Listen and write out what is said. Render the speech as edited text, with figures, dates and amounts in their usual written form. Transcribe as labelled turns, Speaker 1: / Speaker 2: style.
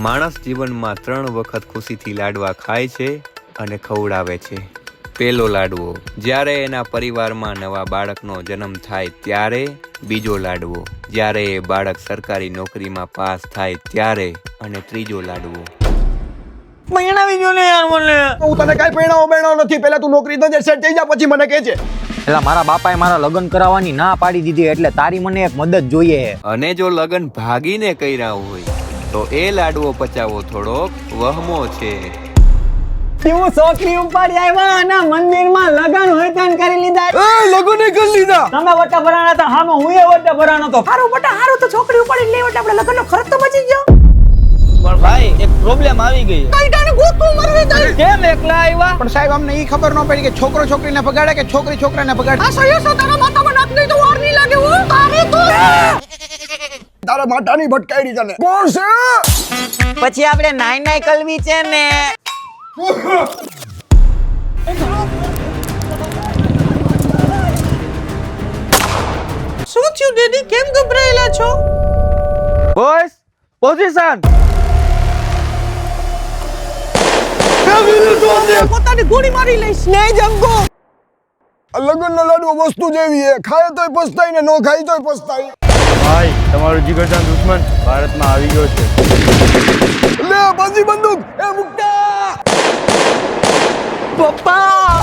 Speaker 1: માણસ જીવનમાં 3 વખત ખુશીથી લાડવા ખાય છે અને ખવડાવે છે. પહેલો લાડવો જ્યારે એના પરિવારમાં નવા બાળકનો જન્મ થાય ત્યારે. બીજો લાડવો જ્યારે એ બાળક સરકારી નોકરીમાં પાસ થાય ત્યારે. અને ત્રીજો લાડવો
Speaker 2: પૈણાવી જો ને યાર મને.
Speaker 3: હું તને કાઈ પૈણાવો નથી. પહેલા તું નોકરી તો સેટ થઈ જા પછી મને કહેજે.
Speaker 2: એટલે મારા બાપાએ મારા લગ્ન કરાવવાની ના પાડી દીધી એટલે તારી મને એક મદદ જોઈએ.
Speaker 1: અને જો લગ્ન ભાગીને કર્યા હોય તો એ લાડવો પચાવો થોડોક વહમો છે.
Speaker 2: હું છોકરી ઉપાડી આવ્યા અને મંદિરમાં લગન હોય ત્યાં કરી લીધા.
Speaker 3: એ લગન કરી લીધા.
Speaker 2: તમે વટા ભરાણા હતા હામાં હું એ વટા ભરાણો તો. હારું બટા હારું તો છોકરી ઉપાડી લે એટલે આપણે લગનનો ખર્ચ તો બચી ગયો. પણ ભાઈ એક પ્રોબ્લેમ આવી ગઈ. કઈટાને ગોતું મરવી જાય. કેમ એકલા આવ્યા?
Speaker 3: પણ સાહેબ અમને ઈ ખબર ન પડી કે છોકરો છોકરીને ભગાડે કે છોકરી છોકરાને ભગાડે.
Speaker 2: આ સયો સો તારા માથામાં નાખ દઈ તો વાર નહીં લાગે હું. તારે તો
Speaker 3: તારા માટાની ભટકાઈ તને. કોણ છે?
Speaker 2: પછી આપણે નાઈ નાઈ કલવી છે ને. શું થયું ડેડી કેમ ગભરાયેલા છો? Boys position. પોતાની ગોળી મારી લઈશ. નહીં જમકો.
Speaker 3: લગનનો લાડવો વસ્તુ જેવી છે. ખાય તોય પસ્તાય ને નો ખાય તોય પસ્તાય.
Speaker 4: ભાઈ તમારો જીગરજાન દુશ્મન ભારતમાં આવી ગયો છે.
Speaker 3: લે બાજી બંદૂક એ મુક્તા.
Speaker 2: પપ્પા